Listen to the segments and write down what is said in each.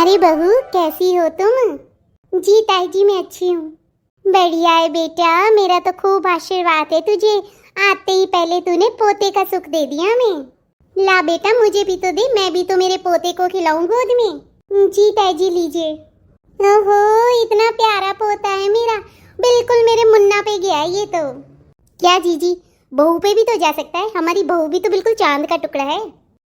अरे बहू, कैसी हो तुम? जी ताई जी, मैं अच्छी हूँ। बढ़िया है बेटा, मेरा तो खूब आशीर्वाद है तुझे। आते ही पहले तूने पोते का सुख दे दिया हमें। ला बेटा, मुझे भी तो दे, मैं भी तो मेरे पोते को खिलाऊं गोद में। जी ताई जी, लीजिए। ओहो, इतना प्यारा पोता है मेरा, बिल्कुल मेरे मुन्ना पे गया है ये तो। क्या जीजी, बहू पे भी तो जा सकता है? हमारी बहू भी तो बिल्कुल चांद का टुकड़ा है।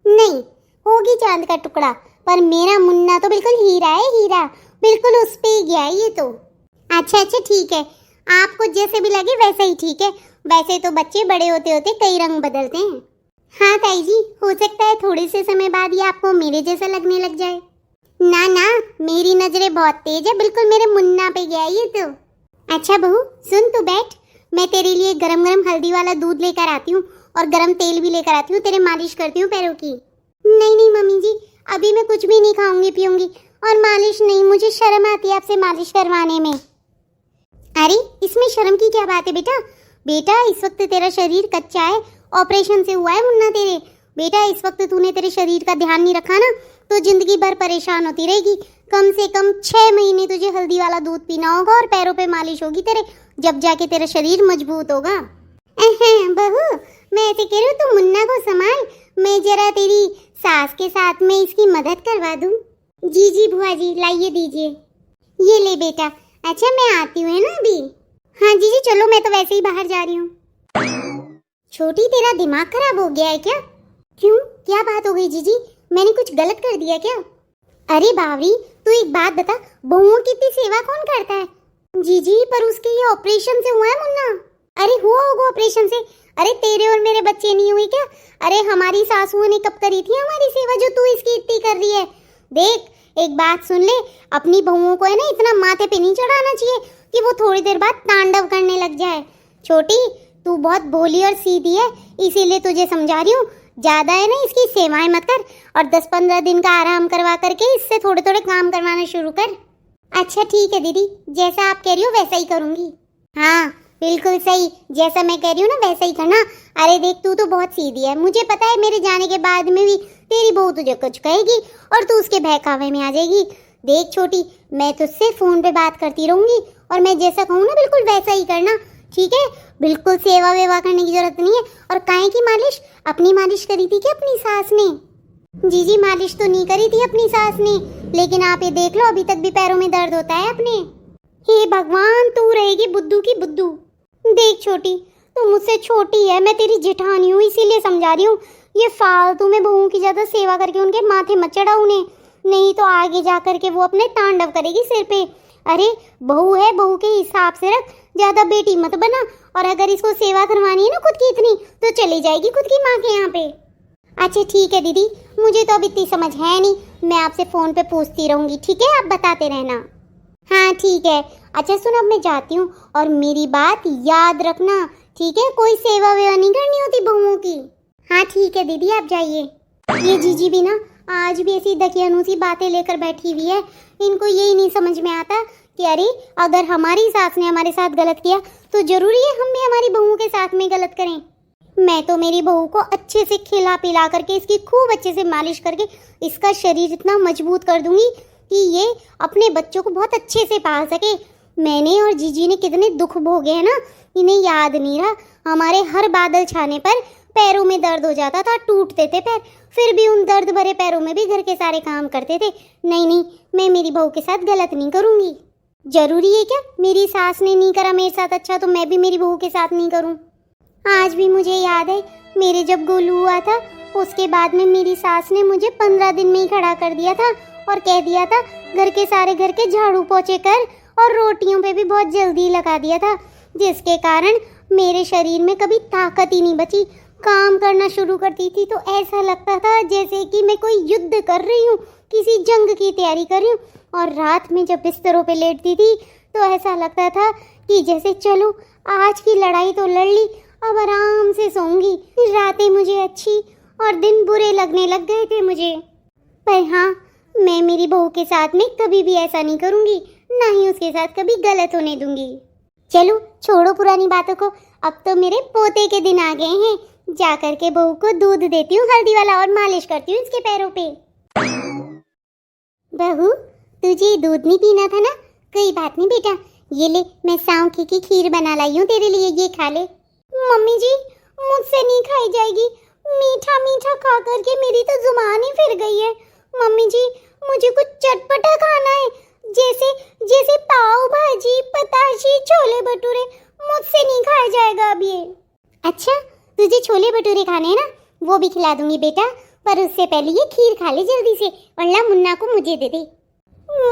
नहीं, होगी चांद का टुकड़ा, पर मेरा मुन्ना तो बिल्कुल हीरा है, हीरा। बिल्कुल उस पे ही गया है ये तो। अच्छा अच्छा, ठीक है, आपको जैसे भी लगे वैसा ही ठीक है। वैसे तो बच्चे बड़े होते होते कई रंग बदलते हैं। हाँ ताई जी, हो सकता है थोड़े से समय बाद ये आपको मेरे जैसा लगने लग जाए। ना ना, मेरी नजरें बहुत तेज है, बिल्कुल मेरे मुन्ना पे गया है ये तो। अच्छा बहू सुन, तू बैठ, मैं तेरे लिए गरम गरम हल्दी वाला दूध लेकर आती हूँ और गरम तेल भी लेकर आती हूँ, तेरे मालिश करती हूँ पैरों की। नहीं नहीं मम्मी जी, अभी मैं कुछ भी नहीं खाऊंगी पीऊंगी, और मालिश नहीं, मुझे शर्म आती है आपसे मालिश करवाने में। अरे इसमें शर्म की क्या बात है बेटा? बेटा इस वक्त तेरा शरीर कच्चा है, ऑपरेशन से हुआ है मुन्ना तेरे। बेटा इस वक्त तूने तेरे शरीर का ध्यान नहीं रखा ना, तो जिंदगी भर परेशान होती रहेगी। कम से कम 6 महीने तुझे हल्दी वाला दूध पीना होगा और पैरों पे मालिश होगी तेरे, जब जाके तेरा शरीर मजबूत होगा। बहू, मैं ऐसे कह रही हूँ, तू मुन्ना को संभाल, मैं जरा तेरी सास के साथ में इसकी मदद करवा दूँ। जी जी बुआ जी, लाइए दीजिए। ये ले बेटा। अच्छा मैं आती हूँ ना अभी। हाँ जी जी चलो, मैं तो वैसे ही बाहर जा रही हूँ। छोटी, तेरा दिमाग खराब हो गया है क्या? क्यों, क्या बात हो गई जीजी? मैंने कुछ गलत कर दिया क्या? अरे बावरी, तू एक बात बता, बहुओं की इतनी सेवा कौन करता है? जीजी पर उसके ये ऑपरेशन से हुआ है मुन्ना। अरे हुआ होगा ऑपरेशन से। अरे तेरे और मेरे बच्चे नहीं हुए क्या? अरे हमारी सासुओं ने कब करी थी हमारी सेवा, जो तू इसकी इतनी कर रही है? देख एक बात सुन ले, अपनी बहुओं को है ना इतना माथे पे नहीं चढ़ाना चाहिए कि वो थोड़ी देर बाद तांडव करने लग जाए। छोटी, तू बहुत भोली और सीधी है, इसीलिए तुझे समझा रही हूँ, ज्यादा है ना इसकी सेवाएं मत कर, और 10-15 दिन का आराम करवा करके इससे थोड़े थोड़े काम करवाना शुरू कर। अच्छा ठीक है दीदी, जैसा आप कह रही हो वैसा ही करूँगी। हाँ बिल्कुल सही, जैसा मैं कह रही हूँ ना वैसा ही करना। अरे देख, तू तो बहुत सीधी है, मुझे पता है मेरे जाने के बाद में भी तेरी बहू तुझे कुछ कहेगी और तू उसके बहकावे में आ जाएगी। देख छोटी, मैं तुझसे फोन पे बात करती रहूंगी, और मैं जैसा कहूँ ना बिल्कुल वैसा ही करना, ठीक है? बिल्कुल सेवा वेवा करने की जरूरत नहीं है। और काहे की मालिश? अपनी मालिश करी थी क्या अपनी सास ने? जी जी, मालिश तो नहीं करी थी अपनी सास ने, लेकिन आप ये देख लो, अभी तक भी पैरों में दर्द होता है अपने। हे भगवान, तू रहेगी बुद्धू की बुद्धू। देख छोटी, तू मुझसे छोटी है, मैं तेरी जेठानी हूँ, इसीलिए समझा रही हूँ। ये फालतू में बहुओं की ज्यादा सेवा करके उनके माथे मत चढ़ा उन्हें, नहीं तो आगे जा करके वो अपने तांडव करेगी सिर पे। अरे बहू है, बहू के हिसाब से रख, ज्यादा बेटी मत बना। और अगर इसको सेवा करवानी है ना खुद की इतनी, तो चली जाएगी खुद की माँ के यहाँ पे। अच्छा ठीक है दीदी, मुझे तो अब इतनी समझ है नहीं, मैं आपसे फोन पे पूछती रहूंगी, ठीक है? आप बताते रहना। हाँ ठीक है। अच्छा सुन, अब मैं जाती हूँ, और मेरी बात याद रखना, ठीक है? कोई सेवा वेवा नहीं करनी होती बहुओं की। हाँ ठीक है दीदी, आप जाइए। ये जीजी भी ना आज भी ऐसी दकियानूसी बातें लेकर बैठी हुई है, इनको यही नहीं समझ में आता कि अरे अगर हमारी सास ने हमारे साथ गलत किया तो जरूरी है हम भी हमारी बहुओं के साथ में गलत करें। मैं तो मेरी बहू को अच्छे से खिला पिला करके, इसकी खूब अच्छे से मालिश करके इसका शरीर इतना मजबूत कर दूंगी कि ये अपने बच्चों को बहुत अच्छे से पाल सके। मैंने और जीजी ने कितने दुख भोगे हैं ना, इन्हें याद नहीं रहा। हमारे हर बादल छाने पर पैरों में दर्द हो जाता था, टूटते थे पैर, फिर भी उन दर्द भरे पैरों में भी घर के सारे काम करते थे। नहीं नहीं, मैं मेरी बहू के साथ गलत नहीं करूँगी। जरूरी है क्या? मेरी सास ने नहीं करा मेरे साथ अच्छा, तो मैं भी मेरी बहू के साथ नहीं करूँ? आज भी मुझे याद है, मेरे जब गोलू हुआ था उसके बाद में मेरी सास ने मुझे 15 दिन में ही खड़ा कर दिया था और कह दिया था घर के सारे घर के झाड़ू पोछे कर, और रोटियों पे भी बहुत जल्दी लगा दिया था, जिसके कारण मेरे शरीर में कभी ताकत ही नहीं बची। काम करना शुरू करती थी तो ऐसा लगता था जैसे कि मैं कोई युद्ध कर रही हूँ, किसी जंग की तैयारी कर रही हूँ, और रात में जब बिस्तरों पे लेटती थी तो ऐसा लगता था कि जैसे चलो आज की लड़ाई तो लड़ ली, अब आराम से सोऊंगी। रातें मुझे अच्छी और दिन बुरे लगने लग गए थे मुझे। पर हाँ, मैं मेरी बहू के साथ में कभी भी ऐसा नहीं करूँगी, ना ही उसके साथ कभी गलत होने दूंगी। चलो छोड़ो पुरानी बातों को, अब तो मेरे पोते के दिन आ गए हैं, जा करके बहू को दूध देती हूँ हल्दी वाला और मालिश करती हूँ इसके पैरों पे। बहू, तुझे दूध नहीं पीना था ना? कोई बात नहीं बेटा, ये ले, मैं सौंठ की खीर बना लाई हूँ तेरे लिए, ये खा ले। मम्मी जी, मुझसे नहीं खाई जाएगी, मीठा मीठा खा करके मेरी तो जुबान ही फिर गई है। मम्मी जी, मुझे कुछ चटपटा खाना है, जैसे जैसे पाव भाजी, पताशे, छोले भटूरे। मुझसे नहीं खाया जाएगा अब ये। अच्छा, तुझे छोले भटूरे खाने हैं ना, वो भी खिला दूंगी बेटा, पर उससे पहले ये खीर खा ले जल्दी से, वरना मुन्ना को मुझे दे दे।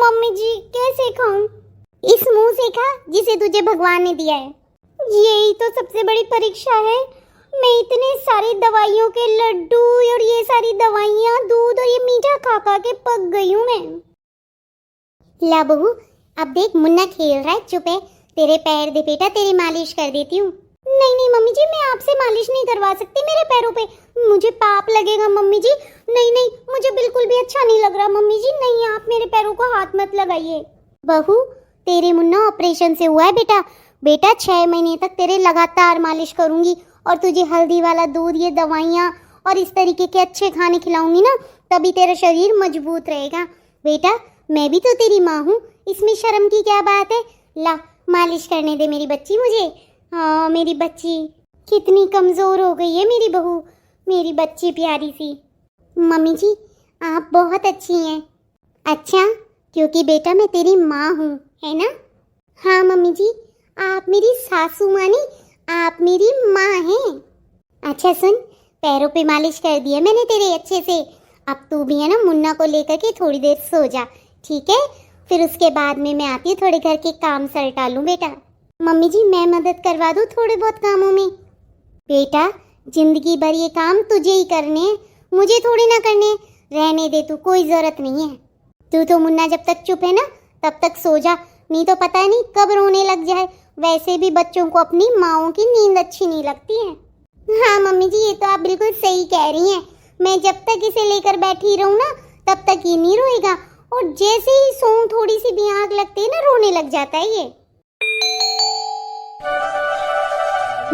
मम्मी जी, कैसे खाऊं? इस मुंह से खा जिसे तुझे भगवान ने दिया है। यही तो सबसे बड़ी परीक्षा है। मैं इतने सारे दवाइयों के लड्डू और ये सारी दवाइयाँ, दूध और ये मीठा खा खा के पक गई हूँ मैं। ला बहू, अब देख मुन्ना खेल रहा है, चुप है। तेरे पैर दे बेटा, तेरी मालिश कर देती हूँ। नहीं नहीं मम्मी जी, मैं आपसे मालिश नहीं करवा सकती मेरे पैरों पे, मुझे पाप लगेगा मम्मी जी। नहीं नहीं, मुझे बिल्कुल भी अच्छा नहीं लग रहा मम्मी जी, नहीं, आप मेरे पैरों को हाथ मत लगाइए। बहू, तेरे मुन्ना ऑपरेशन से हुआ है बेटा। बेटा 6 महीने तक तेरे लगातार मालिश करूंगी और तुझे हल्दी वाला दूध, ये दवाइयाँ और इस तरीके के अच्छे खाने खिलाऊंगी ना, तभी तेरा शरीर मजबूत रहेगा। बेटा, मैं भी तो तेरी माँ हूँ, इसमें शर्म की क्या बात है? ला, मालिश करने दे मेरी बच्ची मुझे। हाँ, मेरी बच्ची कितनी कमज़ोर हो गई है मेरी बहू, मेरी बच्ची प्यारी सी। मम्मी जी, आप बहुत अच्छी हैं। अच्छा, क्योंकि बेटा मैं तेरी माँ हूँ, है ना? हाँ मम्मी जी, आप मेरी सासू माँ नहीं, आप मेरी माँ हैं। अच्छा सुन, पैरों पे मालिश कर दी है मैंने तेरे अच्छे से, अब तू भी है ना मुन्ना को लेकर के थोड़ी देर सो जा, ठीक है? फिर उसके बाद में मैं आती हूँ, थोड़े घर के काम सलटा लूँ बेटा। मम्मी जी, मैं मदद करवा दूँ थोड़े बहुत कामों में? बेटा, जिंदगी भर ये काम तुझे ही करने हैं, मुझे थोड़ी ना करने। रहने दे तू, कोई ज़रूरत नहीं है। तू तो मुन्ना जब तक चुप है ना, तब तक सो जा, नहीं तो पता नहीं कब रोने लग जाए। वैसे भी बच्चों को अपनी माँओं की नींद अच्छी नहीं लगती है। हाँ मम्मी जी, ये तो आप बिल्कुल सही कह रही हैं। मैं जब तक इसे लेकर बैठी रहूँ ना, तब तक ये नहीं रोएगा, और जैसे ही सोऊं थोड़ी सी भी आँख लगती है ना, रोने लग जाता है ये।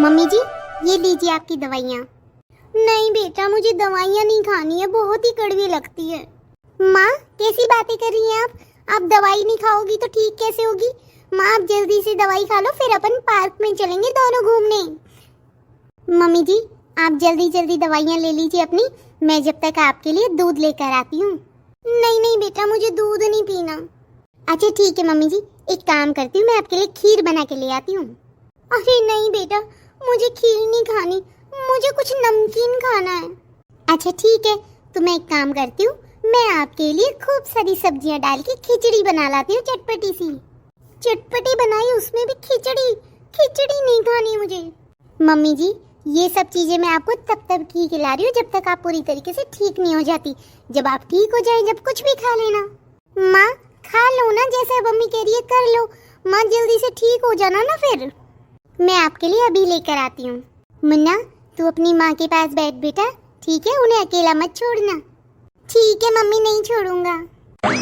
मम्मी जी, ये लीजिए आपकी दवाइयाँ। नहीं बेटा, मुझे दवाइयाँ नहीं खानी है, बहुत ही कड़वी लगती है। माँ, कैसी बातें कर रही हैं आप दवाई नहीं खाओगी तो ठीक कैसे होगी? माँ, आप जल्दी से दवाई खा लो, फिर अपन पार्क में चलेंगे दोनों घूमने। मम्मी जी, आप जल्दी जल्दी दवाइयाँ ले लीजिए अपनी, मैं जब तक आपके लिए दूध लेकर आती हूँ। नहीं नहीं बेटा, मुझे दूध नहीं पीना। अच्छा ठीक है मम्मी जी, एक काम करती हूँ, मैं आपके लिए खीर बना के ले आती हूँ। अरे नहीं बेटा, मुझे खीर नहीं खानी, मुझे कुछ नमकीन खाना है। अच्छा ठीक है, तो मैं एक काम करती हूँ, मैं आपके लिए खूब सारी सब्जियाँ डाल के खिचड़ी बना लाती हूँ, चटपटी सी। चटपटी बनाई, उसमें भी खिचड़ी? खिचड़ी नहीं खानी मुझे। मम्मी जी, ये सब चीज़ें मैं आपको तब तक ही खिला रही हूँ जब तक आप पूरी तरीके से ठीक नहीं हो जाती। जब आप ठीक हो जाए, जब कुछ भी खा लेना। माँ, खा लो ना, जैसे मम्मी कह रही है कर लो। माँ, जल्दी से ठीक हो जाना ना, फिर मैं आपके लिए अभी लेकर आती हूँ। मुन्ना, तू अपनी माँ के पास बैठ बेटा, ठीक है? उन्हें अकेला मत छोड़ना। ठीक है मम्मी, नहीं छोड़ूंगा।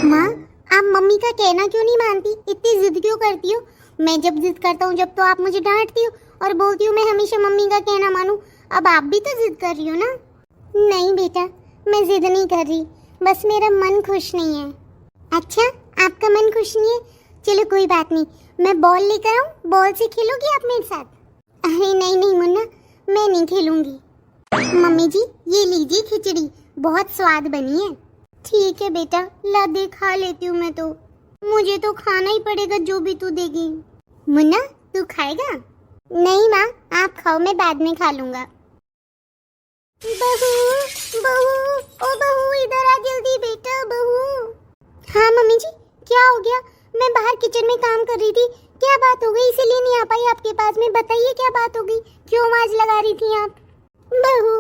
माँ, आप मम्मी का कहना क्यों नहीं मानती? इतनी जिद क्यों करती हो? मैं जब जिद करता हूँ जब, तो आप मुझे डांटती हो और बोलती हो मैं हमेशा मम्मी का कहना मानूं। अब आप भी तो जिद कर रही हो ना? नहीं बेटा, मैं जिद नहीं कर रही, बस मेरा मन खुश नहीं है। अच्छा, आपका मन खुश नहीं है? चलो कोई बात नहीं, मैं बॉल लेकर आऊँ, बॉल से खेलोगी आप मेरे साथ? अरे नहीं नहीं मुन्ना, मैं नहीं खेलूंगी। मम्मी जी, ये लीजिए खिचड़ी, बहुत स्वाद बनी है। ठीक है बेटा, ला दे, खा लेती हूँ मैं तो। मुझे तो खाना ही पड़ेगा जो भी तू देगी। मुन्ना, तू खाएगा? नहीं माँ, आप खाओ, मैं बाद में खा लूँगा। बहू, बहू, ओ बहू, इधर आ जल्दी बेटा, बहू। हाँ मम्मी जी, क्या हो गया? मैं बाहर किचन में काम कर रही थी, क्या बात हो गई? इसीलिए नहीं आ पाई आपके पास में, बताइए क्या बात हो गई, क्यों आवाज लगा रही थी आप? बहू,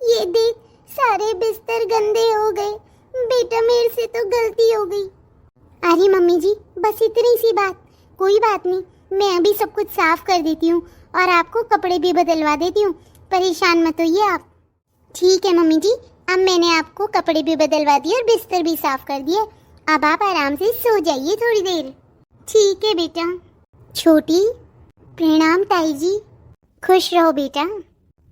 ये देख, सारे बिस्तर गंदे हो गए बेटा, मेरे से तो गलती हो गई। अरे मम्मी जी, बस इतनी सी बात, कोई बात नहीं, मैं अभी सब कुछ साफ कर देती हूँ और आपको कपड़े भी बदलवा देती हूँ, परेशान मत होइए आप। ठीक है मम्मी जी, अब मैंने आपको कपड़े भी बदलवा दिए और बिस्तर भी साफ कर दिए, अब आप आराम से सो जाइए थोड़ी देर। ठीक है बेटा। छोटी, प्रणाम ताई जी। खुश रहो बेटा।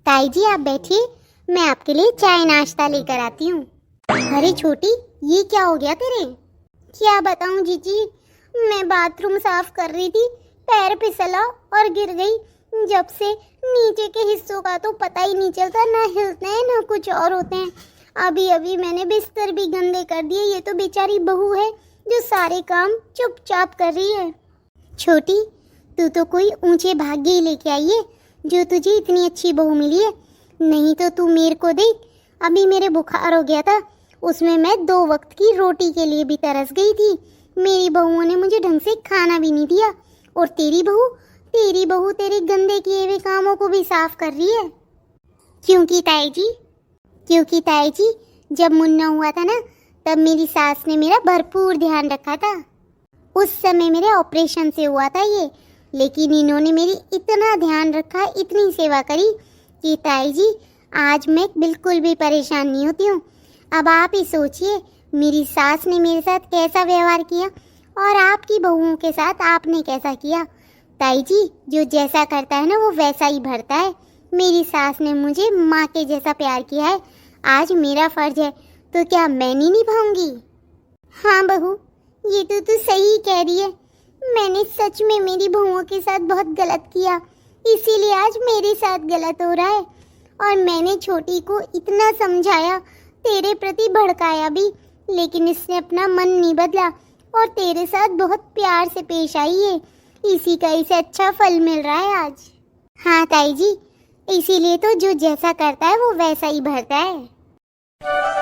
ताई जी आप बैठिए, मैं आपके लिए चाय नाश्ता लेकर आती हूँ। अरे छोटी, ये क्या हो गया तेरे? क्या बताऊं जीजी, मैं बाथरूम साफ कर रही थी, पैर फिसला और गिर गई। जब से नीचे के हिस्सों का तो पता ही नहीं चलता, ना हिलते हैं ना कुछ और होते हैं। अभी अभी मैंने बिस्तर भी गंदे कर दिए। ये तो बेचारी बहू है जो सारे काम चुपचाप कर रही है। छोटी, तू तो कोई ऊंचे भाग्य ही लेके आई है जो तुझे इतनी अच्छी बहू मिली है। नहीं तो तू मेरे को देख, अभी मेरे बुखार हो गया था, उसमें मैं 2 वक्त की रोटी के लिए भी तरस गई थी। मेरी बहुओं ने मुझे ढंग से खाना भी नहीं दिया। और तेरी बहू तेरे गंदे किए हुए कामों को भी साफ कर रही है। क्योंकि ताई जी जब मुन्ना हुआ था ना, तब मेरी सास ने मेरा भरपूर ध्यान रखा था। उस समय मेरे ऑपरेशन से हुआ था ये, लेकिन इन्होंने मेरी इतना ध्यान रखा, इतनी सेवा करी कि ताई जी आज मैं बिल्कुल भी परेशान नहीं होती हूँ। अब आप ही सोचिए, मेरी सास ने मेरे साथ कैसा व्यवहार किया और आपकी बहुओं के साथ आपने कैसा किया। ताई जी, जो जैसा करता है ना वो वैसा ही भरता है। मेरी सास ने मुझे माँ के जैसा प्यार किया है। आज मेरा फर्ज है तो क्या मैं नहीं निभाऊंगी? हाँ बहू, ये तो तू सही कह रही है। मैंने सच में मेरी बहुओं के साथ बहुत गलत किया, इसीलिए आज मेरे साथ गलत हो रहा है। और मैंने छोटी को इतना समझाया, तेरे प्रति भड़काया भी, लेकिन इसने अपना मन नहीं बदला और तेरे साथ बहुत प्यार से पेश आई है। इसी का इसे अच्छा फल मिल रहा है आज। हाँ ताई जी, इसीलिए तो जो जैसा करता है वो वैसा ही भरता है।